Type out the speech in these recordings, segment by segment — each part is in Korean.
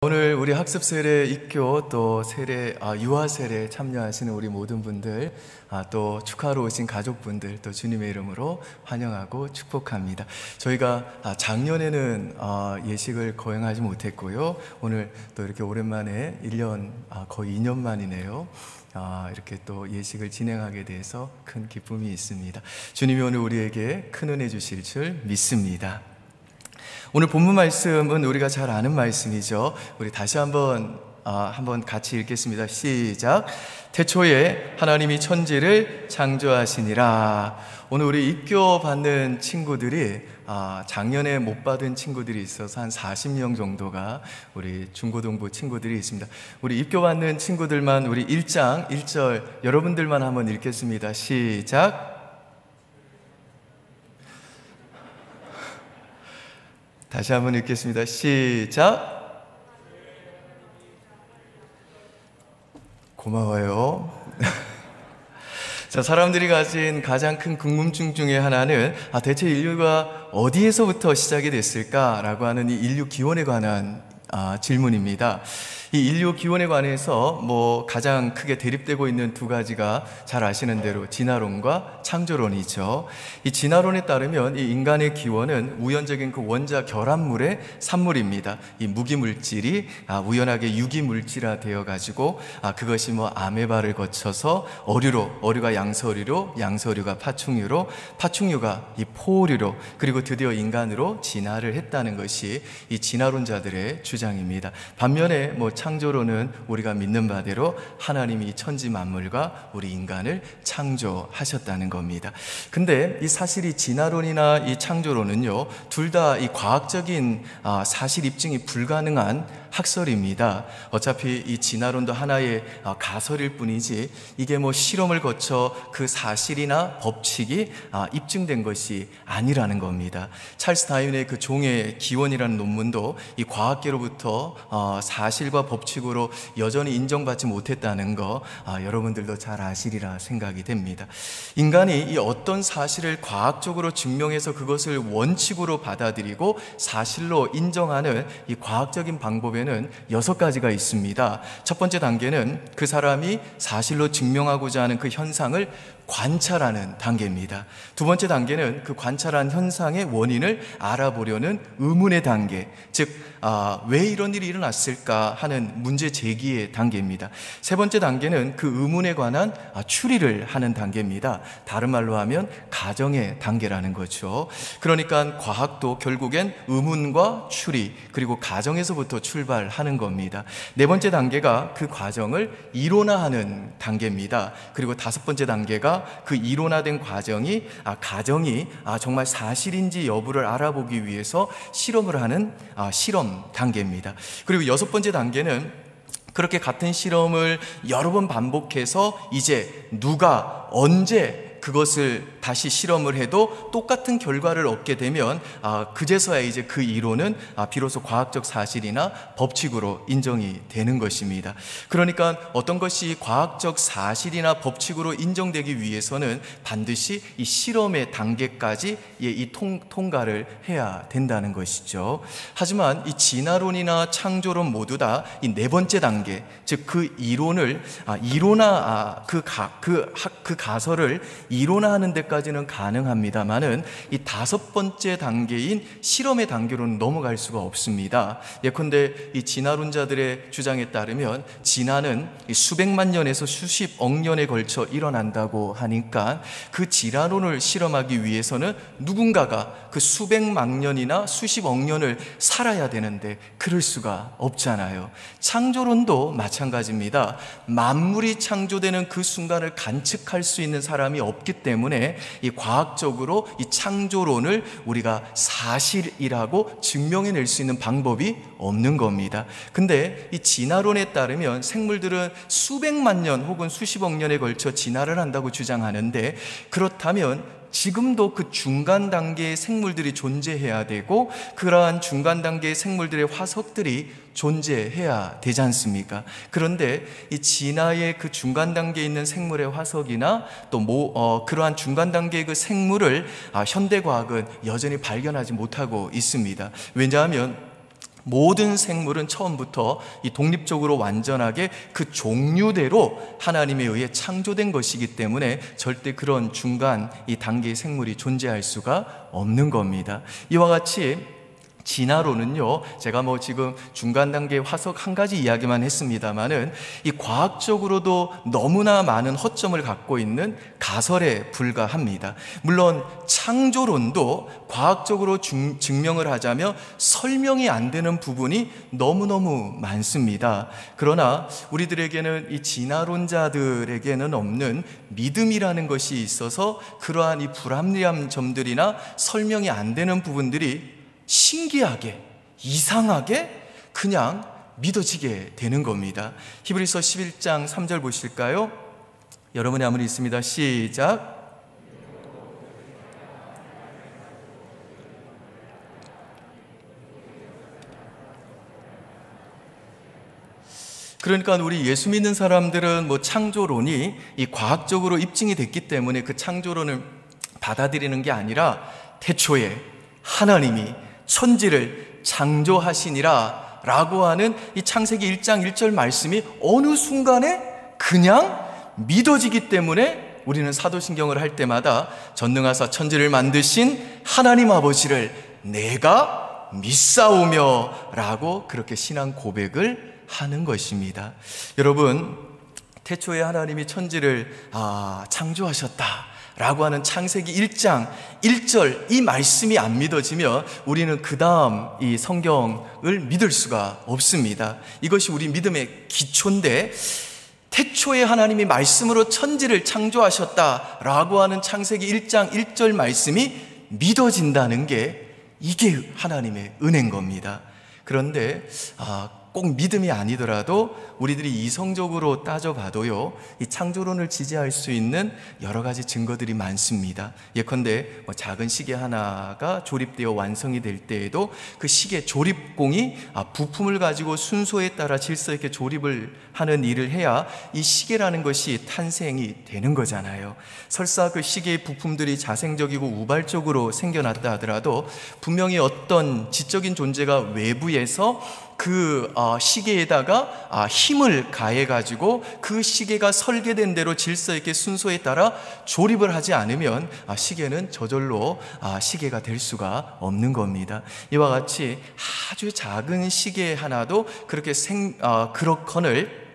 오늘 우리 학습 세례 입교 또 세례 유아 세례 참여하시는 우리 모든 분들 또 축하하러 오신 가족분들 또 주님의 이름으로 환영하고 축복합니다. 저희가 작년에는 예식을 거행하지 못했고요. 오늘 또 이렇게 오랜만에 1년 거의 2년 만이네요. 이렇게 또 예식을 진행하게 돼서 큰 기쁨이 있습니다. 주님이 오늘 우리에게 큰 은혜 주실 줄 믿습니다. 오늘 본문 말씀은 우리가 잘 아는 말씀이죠. 우리 다시 한번 같이 읽겠습니다. 시작. 태초에 하나님이 천지를 창조하시니라. 오늘 우리 입교 받는 친구들이 작년에 못 받은 친구들이 있어서 한 40명 정도가 우리 중고등부 친구들이 있습니다. 우리 입교 받는 친구들만 우리 1장 1절 여러분들만 한번 읽겠습니다. 시작. 다시 한번 읽겠습니다. 시작. 고마워요. 자, 사람들이 가진 가장 큰 궁금증 중에 하나는 대체 인류가 어디에서부터 시작이 됐을까라고 하는 이 인류 기원에 관한 질문입니다. 이 인류 기원에 관해서 가장 크게 대립되고 있는 두 가지가 잘 아시는 대로 진화론과 창조론이죠. 이 진화론에 따르면 이 인간의 기원은 우연적인 그 원자 결합물의 산물입니다. 이 무기물질이 우연하게 유기물질화 되어 가지고 그것이 아메바를 거쳐서 어류가 양서류로, 양서류가 파충류로, 파충류가 이 포류로, 그리고 드디어 인간으로 진화를 했다는 것이 이 진화론자들의 주장입니다. 반면에 창조론은 우리가 믿는 바대로 하나님이 천지 만물과 우리 인간을 창조하셨다는 겁니다. 근데 이 사실이 진화론이나 이 창조론은요, 둘 다 이 과학적인 사실 입증이 불가능한 학설입니다. 어차피 이 진화론도 하나의 가설일 뿐이지 이게 실험을 거쳐 그 사실이나 법칙이 입증된 것이 아니라는 겁니다. 찰스 다윈의 그 종의 기원이라는 논문도 이 과학계로부터 사실과 법칙으로 여전히 인정받지 못했다는 거 여러분들도 잘 아시리라 생각이 됩니다. 인간이 이 어떤 사실을 과학적으로 증명해서 그것을 원칙으로 받아들이고 사실로 인정하는 이 과학적인 방법에는 6가지가 있습니다. 첫 번째 단계는 그 사람이 사실로 증명하고자 하는 그 현상을 관찰하는 단계입니다. 두 번째 단계는 그 관찰한 현상의 원인을 알아보려는 의문의 단계, 즉 왜 이런 일이 일어났을까 하는 문제 제기의 단계입니다. 세 번째 단계는 그 의문에 관한 추리를 하는 단계입니다. 다른 말로 하면 가정의 단계라는 거죠. 그러니까 과학도 결국엔 의문과 추리 그리고 가정에서부터 출발하는 겁니다. 네 번째 단계가 그 과정을 이론화하는 단계입니다. 그리고 다섯 번째 단계가 그 이론화된 가정이 정말 사실인지 여부를 알아보기 위해서 실험을 하는 실험 단계입니다. 그리고 여섯 번째 단계는 그렇게 같은 실험을 여러 번 반복해서 이제 누가 언제 그것을 다시 실험을 해도 똑같은 결과를 얻게 되면 그제서야 이제 그 이론은 비로소 과학적 사실이나 법칙으로 인정이 되는 것입니다. 그러니까 어떤 것이 과학적 사실이나 법칙으로 인정되기 위해서는 반드시 이 실험의 단계까지 이 통과를 해야 된다는 것이죠. 하지만 이 진화론이나 창조론 모두 다 이 네 번째 단계, 즉 그 이론을 그 가설을 이론화하는 데까지는 가능합니다만은 이 다섯 번째 단계인 실험의 단계로는 넘어갈 수가 없습니다. 예컨대 이 진화론자들의 주장에 따르면 진화는 수백만 년에서 수십억 년에 걸쳐 일어난다고 하니까 그 진화론을 실험하기 위해서는 누군가가 그 수백만 년이나 수십억 년을 살아야 되는데 그럴 수가 없잖아요. 창조론도 마찬가지입니다. 만물이 창조되는 그 순간을 관측할 수 있는 사람이 없기 때문에 이 과학적으로 이 창조론을 우리가 사실이라고 증명해낼 수 있는 방법이 없는 겁니다. 근데 이 진화론에 따르면 생물들은 수백만 년 혹은 수십억 년에 걸쳐 진화를 한다고 주장하는데, 그렇다면 지금도 그 중간 단계의 생물들이 존재해야 되고 그러한 중간 단계의 생물들의 화석들이 존재해야 되지 않습니까? 그런데 이 진화의 그 중간 단계에 있는 생물의 화석이나 또 그러한 중간 단계의 그 생물을 현대과학은 여전히 발견하지 못하고 있습니다. 왜냐하면 모든 생물은 처음부터 이 독립적으로 완전하게 그 종류대로 하나님에 의해 창조된 것이기 때문에 절대 그런 중간 이 단계의 생물이 존재할 수가 없는 겁니다. 이와 같이 진화론은요, 제가 지금 중간 단계 화석 한 가지 이야기만 했습니다만은 이 과학적으로도 너무나 많은 허점을 갖고 있는 가설에 불과합니다. 물론 창조론도 과학적으로 증명을 하자면 설명이 안 되는 부분이 너무너무 많습니다. 그러나 우리들에게는 이 진화론자들에게는 없는 믿음이라는 것이 있어서 그러한 이 불합리한 점들이나 설명이 안 되는 부분들이 신기하게, 이상하게 그냥 믿어지게 되는 겁니다. 히브리서 11장 3절 보실까요? 여러분의 한문이 있습니다. 시작. 그러니까 우리 예수 믿는 사람들은 창조론이 이 과학적으로 입증이 됐기 때문에 그 창조론을 받아들이는 게 아니라 태초에 하나님이 천지를 창조하시니라 라고 하는 이 창세기 1장 1절 말씀이 어느 순간에 그냥 믿어지기 때문에 우리는 사도신경을 할 때마다 전능하사 천지를 만드신 하나님 아버지를 내가 믿사오며 라고 그렇게 신앙 고백을 하는 것입니다. 여러분, 태초에 하나님이 천지를 창조하셨다 라고 하는 창세기 1장 1절 이 말씀이 안 믿어지면 우리는 그 다음 이 성경을 믿을 수가 없습니다. 이것이 우리 믿음의 기초인데, 태초에 하나님이 말씀으로 천지를 창조하셨다라고 하는 창세기 1장 1절 말씀이 믿어진다는 게 이게 하나님의 은혜인 겁니다. 그런데 꼭 믿음이 아니더라도 우리들이 이성적으로 따져봐도요, 이 창조론을 지지할 수 있는 여러 가지 증거들이 많습니다. 예컨대 작은 시계 하나가 조립되어 완성이 될 때에도 그 시계 조립공이 부품을 가지고 순서에 따라 질서 있게 조립을 하는 일을 해야 이 시계라는 것이 탄생이 되는 거잖아요. 설사 그 시계의 부품들이 자생적이고 우발적으로 생겨났다 하더라도 분명히 어떤 지적인 존재가 외부에서 그 시계에다가 힘을 가해가지고 그 시계가 설계된 대로 질서 있게 순서에 따라 조립을 하지 않으면 시계는 저절로 시계가 될 수가 없는 겁니다. 이와 같이 아주 작은 시계 하나도 그렇게 그렇거늘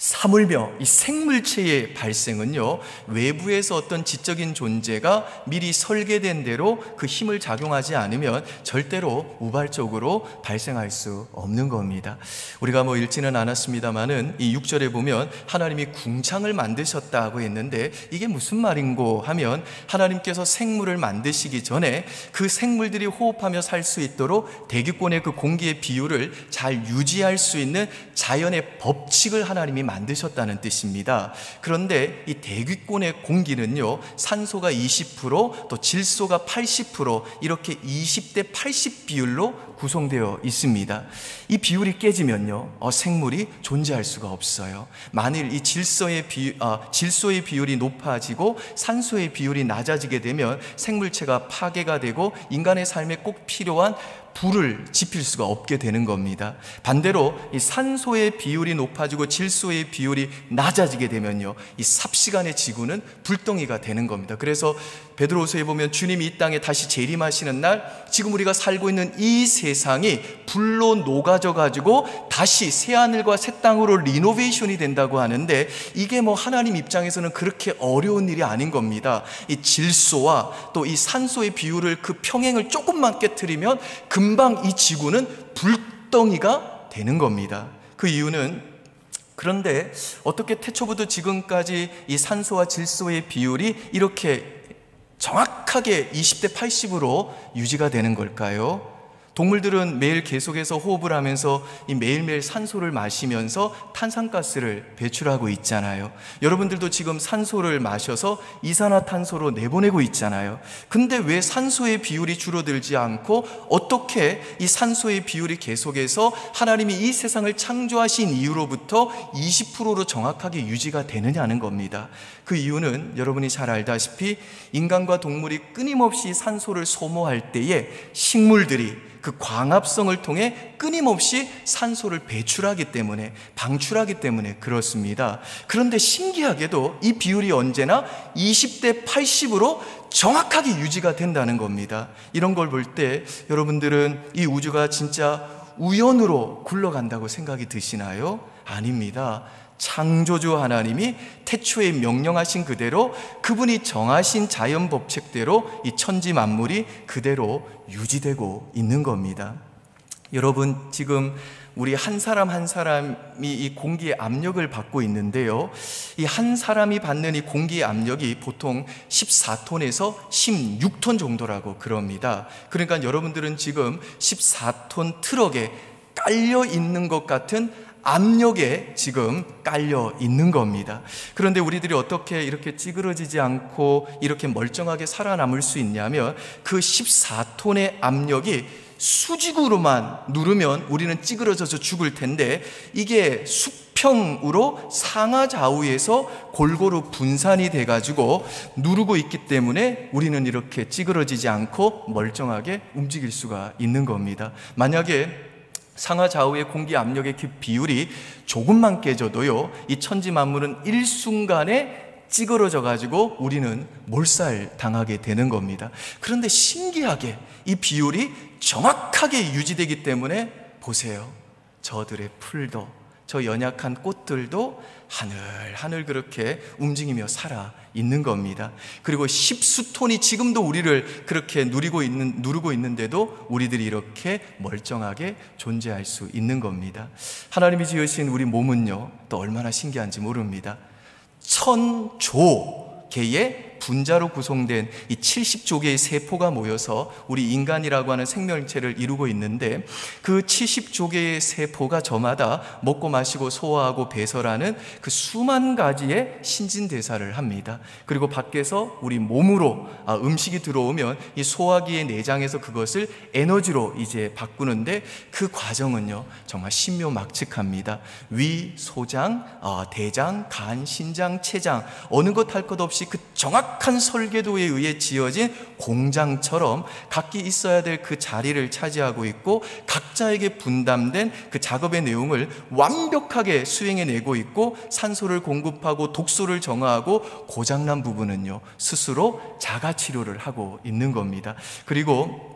사물며 이 생물체의 발생은요, 외부에서 어떤 지적인 존재가 미리 설계된 대로 그 힘을 작용하지 않으면 절대로 우발적으로 발생할 수 없는 겁니다. 우리가 읽지는 않았습니다만은 이 6절에 보면 하나님이 궁창을 만드셨다고 했는데 이게 무슨 말인고 하면 하나님께서 생물을 만드시기 전에 그 생물들이 호흡하며 살 수 있도록 대기권의 그 공기의 비율을 잘 유지할 수 있는 자연의 법칙을 하나님이 만드셨다는 뜻입니다. 그런데 이 대기권의 공기는요, 산소가 20%, 또 질소가 80% 이렇게 20대 80 비율로 구성되어 있습니다. 이 비율이 깨지면요, 생물이 존재할 수가 없어요. 만일 이 질소의 비율이 높아지고 산소의 비율이 낮아지게 되면 생물체가 파괴가 되고 인간의 삶에 꼭 필요한 불을 지필 수가 없게 되는 겁니다. 반대로 이 산소의 비율이 높아지고 질소의 비율이 낮아지게 되면요, 이 삽시간의 지구는 불덩이가 되는 겁니다. 그래서 베드로후서에 보면 주님이 이 땅에 다시 재림하시는 날 지금 우리가 살고 있는 이 세상이 불로 녹아져 가지고 다시 새하늘과 새 땅으로 리노베이션이 된다고 하는데 이게 하나님 입장에서는 그렇게 어려운 일이 아닌 겁니다. 이 질소와 또 이 산소의 비율을 그 평행을 조금만 깨트리면 금방 이 지구는 불덩이가 되는 겁니다. 그 이유는, 그런데 어떻게 태초부터 지금까지 이 산소와 질소의 비율이 이렇게 정확하게 20대 80으로 유지가 되는 걸까요? 동물들은 매일 계속해서 호흡을 하면서 이 매일매일 산소를 마시면서 탄산가스를 배출하고 있잖아요. 여러분들도 지금 산소를 마셔서 이산화탄소로 내보내고 있잖아요. 근데 왜 산소의 비율이 줄어들지 않고 어떻게 이 산소의 비율이 계속해서 하나님이 이 세상을 창조하신 이후로부터 20%로 정확하게 유지가 되느냐는 겁니다. 그 이유는 여러분이 잘 알다시피 인간과 동물이 끊임없이 산소를 소모할 때에 식물들이 그 광합성을 통해 끊임없이 산소를 배출하기 때문에, 방출하기 때문에 그렇습니다. 그런데 신기하게도 이 비율이 언제나 20대 80으로 정확하게 유지가 된다는 겁니다. 이런 걸 볼 때 여러분들은 이 우주가 진짜 우연으로 굴러간다고 생각이 드시나요? 아닙니다. 창조주 하나님이 태초에 명령하신 그대로, 그분이 정하신 자연 법칙대로 이 천지 만물이 그대로 유지되고 있는 겁니다. 여러분, 지금 우리 한 사람 한 사람이 이 공기의 압력을 받고 있는데요, 이 한 사람이 받는 이 공기의 압력이 보통 14톤에서 16톤 정도라고 그럽니다. 그러니까 여러분들은 지금 14톤 트럭에 깔려 있는 것 같은 압력에 지금 깔려 있는 겁니다. 그런데 우리들이 어떻게 이렇게 찌그러지지 않고 이렇게 멀쩡하게 살아남을 수 있냐면, 그 14톤의 압력이 수직으로만 누르면 우리는 찌그러져서 죽을 텐데, 이게 수평으로 상하좌우에서 골고루 분산이 돼가지고 누르고 있기 때문에 우리는 이렇게 찌그러지지 않고 멀쩡하게 움직일 수가 있는 겁니다. 만약에 상하좌우의 공기 압력의 그 비율이 조금만 깨져도요, 이 천지 만물은 일순간에 찌그러져 가지고 우리는 몰살당하게 되는 겁니다. 그런데 신기하게 이 비율이 정확하게 유지되기 때문에 보세요. 저들의 풀도, 저 연약한 꽃들도 하늘하늘 그렇게 움직이며 살아 있는 겁니다. 그리고 십수톤이 지금도 우리를 그렇게 누르고 있는데도 우리들이 이렇게 멀쩡하게 존재할 수 있는 겁니다. 하나님이 지으신 우리 몸은요, 또 얼마나 신기한지 모릅니다. 1000조 개의 분자로 구성된 이 70조 개의 세포가 모여서 우리 인간이라고 하는 생명체를 이루고 있는데, 그 70조 개의 세포가 저마다 먹고 마시고 소화하고 배설하는 그 수만 가지의 신진대사를 합니다. 그리고 밖에서 우리 몸으로 음식이 들어오면 이 소화기의 내장에서 그것을 에너지로 이제 바꾸는데, 그 과정은요 정말 신묘막측합니다. 위, 소장, 대장, 간, 신장, 췌장, 어느 것 할 것 없이 그 정확한 설계도에 의해 지어진 공장처럼 각기 있어야 될 그 자리를 차지하고 있고, 각자에게 분담된 그 작업의 내용을 완벽하게 수행해내고 있고, 산소를 공급하고 독소를 정화하고, 고장난 부분은요 스스로 자가치료를 하고 있는 겁니다. 그리고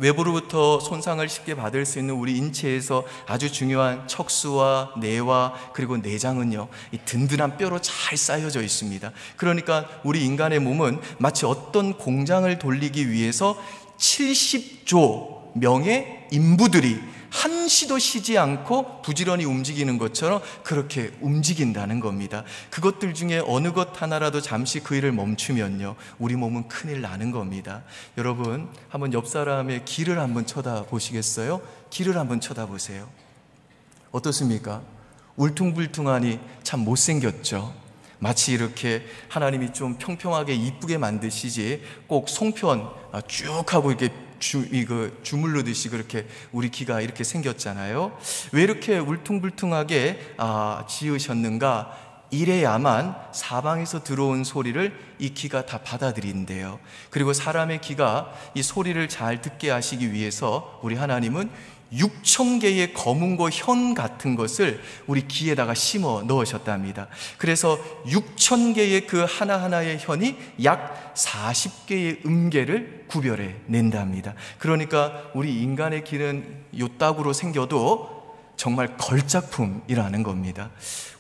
외부로부터 손상을 쉽게 받을 수 있는 우리 인체에서 아주 중요한 척수와 뇌와 그리고 내장은요, 이 든든한 뼈로 잘 쌓여져 있습니다. 그러니까 우리 인간의 몸은 마치 어떤 공장을 돌리기 위해서 70조 명의 인부들이 한시도 쉬지 않고 부지런히 움직이는 것처럼 그렇게 움직인다는 겁니다. 그것들 중에 어느 것 하나라도 잠시 그 일을 멈추면요, 우리 몸은 큰일 나는 겁니다. 여러분, 한번 옆 사람의 귀를 한번 쳐다보시겠어요? 귀를 한번 쳐다보세요. 어떻습니까? 울퉁불퉁하니 참 못생겼죠? 마치 이렇게 하나님이 좀 평평하게 이쁘게 만드시지 꼭 송편 쭉 하고 이렇게 주물르듯이 그렇게 우리 귀가 이렇게 생겼잖아요. 왜 이렇게 울퉁불퉁하게 지으셨는가? 이래야만 사방에서 들어온 소리를 이 귀가 다 받아들인대요. 그리고 사람의 귀가 이 소리를 잘 듣게 하시기 위해서 우리 하나님은 6,000개의 검은고 현 같은 것을 우리 귀에다가 심어 넣으셨답니다. 그래서 6,000개의 그 하나하나의 현이 약 40개의 음계를 구별해 낸답니다. 그러니까 우리 인간의 귀는 요따구로 생겨도 정말 걸작품이라는 겁니다.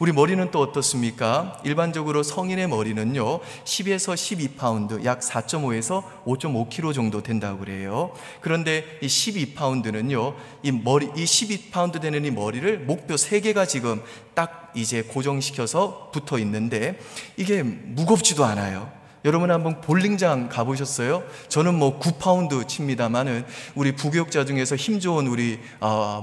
우리 머리는 또 어떻습니까? 일반적으로 성인의 머리는요 10에서 12파운드, 약 4.5에서 5.5kg 정도 된다고 그래요. 그런데 이 12파운드는요 이 12파운드 되는 이 머리를 목뼈 3개가 지금 딱 이제 고정시켜서 붙어 있는데, 이게 무겁지도 않아요. 여러분 한번 볼링장 가보셨어요? 저는 뭐 9파운드 칩니다만은 우리 부교육자 중에서 힘 좋은 우리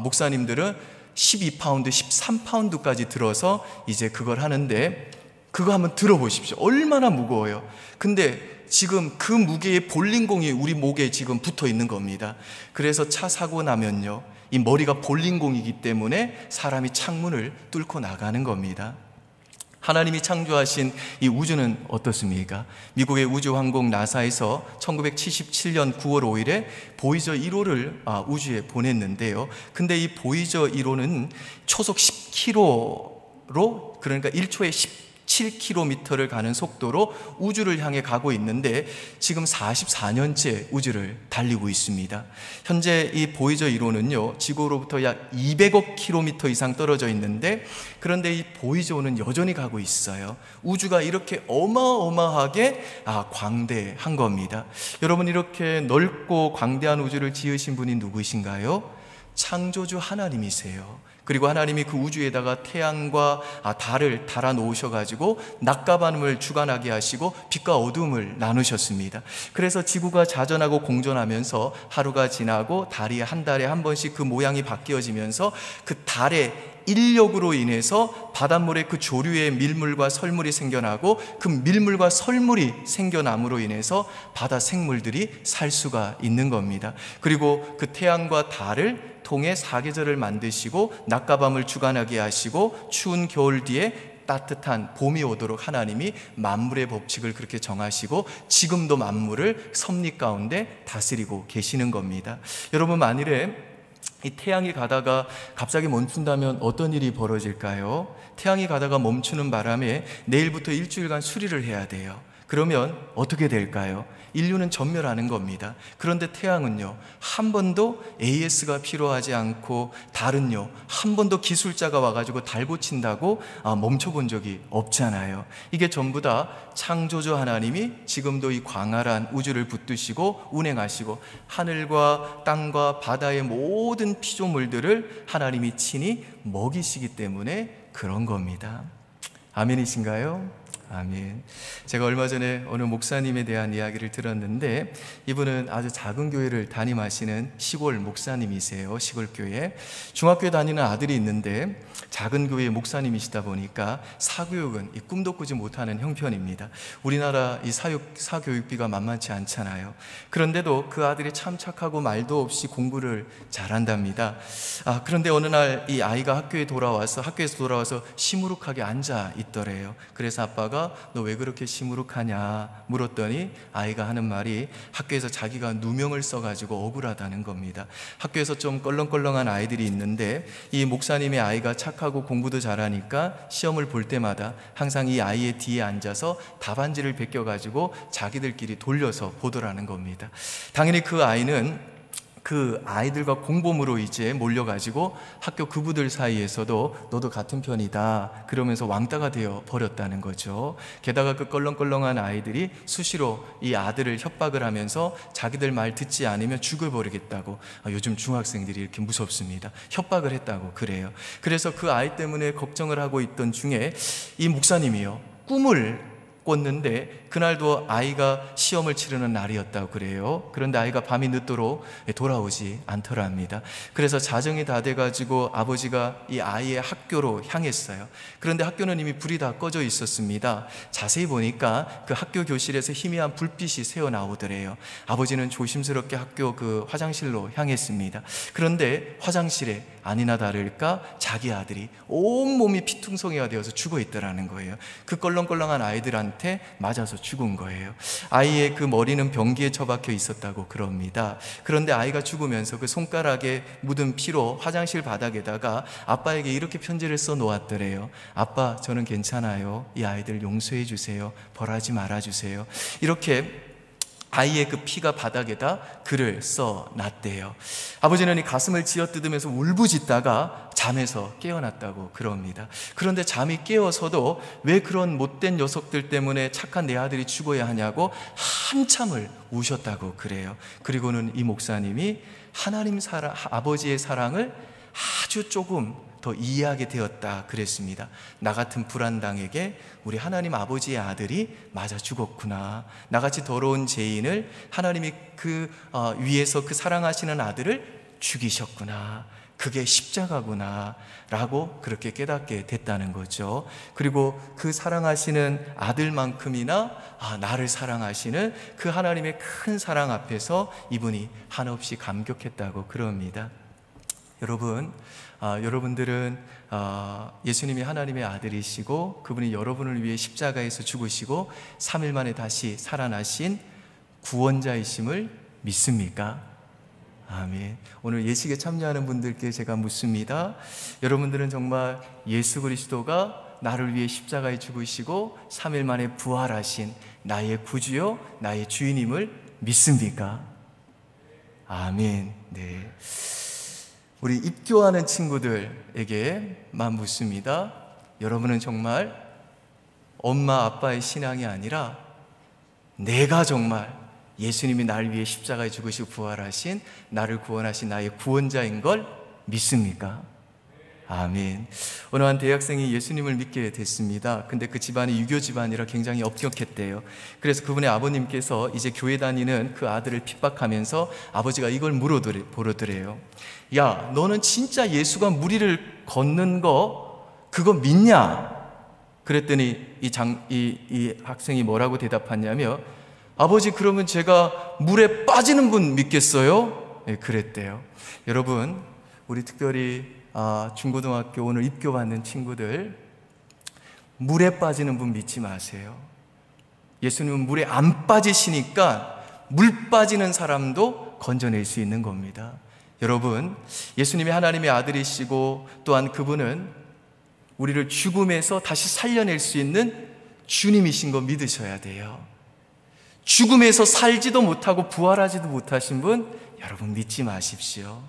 목사님들은 12파운드, 13파운드까지 들어서 이제 그걸 하는데, 그거 한번 들어보십시오. 얼마나 무거워요. 근데 지금 그 무게의 볼링공이 우리 목에 지금 붙어 있는 겁니다. 그래서 차 사고 나면요, 이 머리가 볼링공이기 때문에 사람이 창문을 뚫고 나가는 겁니다. 하나님이 창조하신 이 우주는 어떻습니까? 미국의 우주항공 나사에서 1977년 9월 5일에 보이저 1호를 우주에 보냈는데요. 근데 이 보이저 1호는 초속 10km로, 그러니까 1초에 17km를 가는 속도로 우주를 향해 가고 있는데 지금 44년째 우주를 달리고 있습니다. 현재 이 보이저 1호는요, 지구로부터 약 200억 킬로미터 이상 떨어져 있는데, 그런데 이 보이저 1호는 여전히 가고 있어요. 우주가 이렇게 어마어마하게 광대한 겁니다. 여러분, 이렇게 넓고 광대한 우주를 지으신 분이 누구이신가요? 창조주 하나님이세요. 그리고 하나님이 그 우주에다가 태양과 달을 달아 놓으셔가지고 낮과 밤을 주관하게 하시고 빛과 어둠을 나누셨습니다. 그래서 지구가 자전하고 공전하면서 하루가 지나고 달이 한 달에 한 번씩 그 모양이 바뀌어지면서 그 달의 인력으로 인해서 바닷물의 그 조류의 밀물과 설물이 생겨나고, 그 밀물과 설물이 생겨남으로 인해서 바다 생물들이 살 수가 있는 겁니다. 그리고 그 태양과 달을 통해 사계절을 만드시고 낮과 밤을 주관하게 하시고 추운 겨울 뒤에 따뜻한 봄이 오도록 하나님이 만물의 법칙을 그렇게 정하시고 지금도 만물을 섭리 가운데 다스리고 계시는 겁니다. 여러분, 만일에 이 태양이 가다가 갑자기 멈춘다면 어떤 일이 벌어질까요? 태양이 가다가 멈추는 바람에 내일부터 일주일간 수리를 해야 돼요. 그러면 어떻게 될까요? 인류는 전멸하는 겁니다. 그런데 태양은요, 한 번도 AS가 필요하지 않고, 달은요, 한 번도 기술자가 와가지고 달 고친다고 멈춰본 적이 없잖아요. 이게 전부 다 창조주 하나님이 지금도 이 광활한 우주를 붙드시고 운행하시고 하늘과 땅과 바다의 모든 피조물들을 하나님이 친히 먹이시기 때문에 그런 겁니다. 아멘이신가요? 아멘. 제가 얼마 전에 어느 목사님에 대한 이야기를 들었는데, 이분은 아주 작은 교회를 담임하시는 시골 목사님이세요. 시골 교회. 중학교에 다니는 아들이 있는데 작은 교회의 목사님이시다 보니까 사교육은 꿈도 꾸지 못하는 형편입니다. 우리나라 이 사교육비가 만만치 않잖아요. 그런데도 그 아들이 참 착하고 말도 없이 공부를 잘한답니다. 그런데 어느 날 이 아이가 학교에서 돌아와서 시무룩하게 앉아 있더래요. 그래서 아빠가 너 왜 그렇게 시무룩하냐 물었더니 아이가 하는 말이 학교에서 자기가 누명을 써가지고 억울하다는 겁니다. 학교에서 좀 껄렁껄렁한 아이들이 있는데 이 목사님의 아이가 착하고 공부도 잘하니까 시험을 볼 때마다 항상 이 아이의 뒤에 앉아서 답안지를 베껴가지고 자기들끼리 돌려서 보더라는 겁니다. 당연히 그 아이는 그 아이들과 공범으로 이제 몰려가지고 학교 그부들 사이에서도 너도 같은 편이다 그러면서 왕따가 되어 버렸다는 거죠. 게다가 그 껄렁껄렁한 아이들이 수시로 이 아들을 협박을 하면서 자기들 말 듣지 않으면 죽여버리겠다고, 요즘 중학생들이 이렇게 무섭습니다, 협박을 했다고 그래요. 그래서 그 아이 때문에 걱정을 하고 있던 중에 이 목사님이요, 꿈을 꿨는데 그날도 아이가 시험을 치르는 날이었다고 그래요. 그런데 아이가 밤이 늦도록 돌아오지 않더랍니다. 그래서 자정이 다 돼가지고 아버지가 이 아이의 학교로 향했어요. 그런데 학교는 이미 불이 다 꺼져 있었습니다. 자세히 보니까 그 학교 교실에서 희미한 불빛이 새어나오더래요. 아버지는 조심스럽게 학교 그 화장실로 향했습니다. 그런데 화장실에 아니나 다를까 자기 아들이 온몸이 피퉁성이가 되어서 죽어 있더라는 거예요. 그 껄렁껄렁한 아이들한테 맞아서 죽은 거예요. 아이의 그 머리는 변기에 처박혀 있었다고 그럽니다. 그런데 아이가 죽으면서 그 손가락에 묻은 피로 화장실 바닥에다가 아빠에게 이렇게 편지를 써 놓았더래요. 아빠, 저는 괜찮아요. 이 아이들 용서해 주세요. 벌하지 말아 주세요. 이렇게 아이의 그 피가 바닥에다 글을 써놨대요. 아버지는 이 가슴을 쥐어뜯으면서 울부짖다가 잠에서 깨어났다고 그럽니다. 그런데 잠이 깨어서도 왜 그런 못된 녀석들 때문에 착한 내 아들이 죽어야 하냐고 한참을 우셨다고 그래요. 그리고는 이 목사님이 아버지의 사랑을 아주 조금 더 이해하게 되었다 그랬습니다. 나 같은 불안당에게 우리 하나님 아버지의 아들이 맞아 죽었구나. 나같이 더러운 죄인을 하나님이 그 위에서 그 사랑하시는 아들을 죽이셨구나. 그게 십자가구나 라고 그렇게 깨닫게 됐다는 거죠. 그리고 그 사랑하시는 아들만큼이나 나를 사랑하시는 그 하나님의 큰 사랑 앞에서 이분이 한없이 감격했다고 그럽니다. 여러분, 여러분들은 예수님이 하나님의 아들이시고 그분이 여러분을 위해 십자가에서 죽으시고 3일 만에 다시 살아나신 구원자이심을 믿습니까? 아멘. 오늘 예식에 참여하는 분들께 제가 묻습니다. 여러분들은 정말 예수 그리스도가 나를 위해 십자가에 죽으시고 3일 만에 부활하신 나의 구주요 나의 주인임을 믿습니까? 아멘. 네. 우리 입교하는 친구들에게만 묻습니다. 여러분은 정말 엄마 아빠의 신앙이 아니라 내가 정말 예수님이 나를 위해 십자가에 죽으시고 부활하신 나를 구원하신 나의 구원자인 걸 믿습니까? 아멘. 어느 한 대학생이 예수님을 믿게 됐습니다. 근데 그 집안이 유교 집안이라 굉장히 엄격했대요. 그래서 그분의 아버님께서 이제 교회 다니는 그 아들을 핍박하면서 아버지가 이걸 물어보더래요. 야, 너는 진짜 예수가 무리를 걷는 거 그거 믿냐? 그랬더니 이 학생이 뭐라고 대답하냐면, 아버지, 그러면 제가 물에 빠지는 분 믿겠어요? 네, 그랬대요. 여러분, 우리 특별히 중고등학교 오늘 입교받는 친구들, 물에 빠지는 분 믿지 마세요. 예수님은 물에 안 빠지시니까 물 빠지는 사람도 건져낼 수 있는 겁니다. 여러분, 예수님이 하나님의 아들이시고 또한 그분은 우리를 죽음에서 다시 살려낼 수 있는 주님이신 거 믿으셔야 돼요. 죽음에서 살지도 못하고 부활하지도 못하신 분 여러분 믿지 마십시오.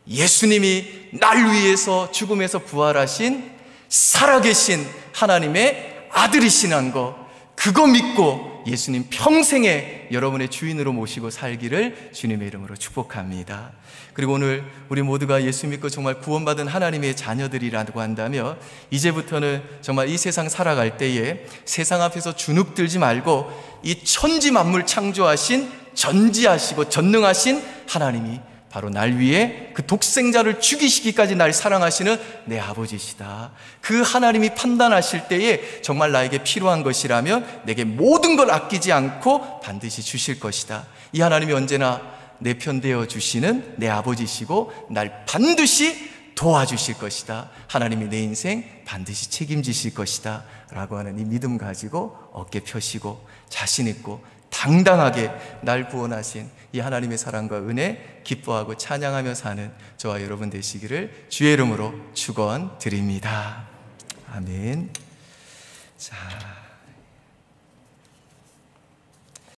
예수님이 날 위해서 죽음에서 부활하신 살아계신 하나님의 아들이시라는 거, 그거 믿고 예수님 평생에 여러분의 주인으로 모시고 살기를 주님의 이름으로 축복합니다. 그리고 오늘 우리 모두가 예수 믿고 정말 구원받은 하나님의 자녀들이라고 한다면 이제부터는 정말 이 세상 살아갈 때에 세상 앞에서 주눅들지 말고 이 천지 만물 창조하신 전지하시고 전능하신 하나님이 바로 날 위해 그 독생자를 죽이시기까지 날 사랑하시는 내 아버지시다. 그 하나님이 판단하실 때에 정말 나에게 필요한 것이라면 내게 모든 걸 아끼지 않고 반드시 주실 것이다. 이 하나님이 언제나 내 편 되어 주시는 내 아버지시고 날 반드시 도와주실 것이다. 하나님이 내 인생 반드시 책임지실 것이다 라고 하는 이 믿음 가지고 어깨 펴시고 자신 있고 당당하게 날 구원하신 이 하나님의 사랑과 은혜 기뻐하고 찬양하며 사는 저와 여러분 되시기를 주의 이름으로 축원드립니다. 아멘. 자.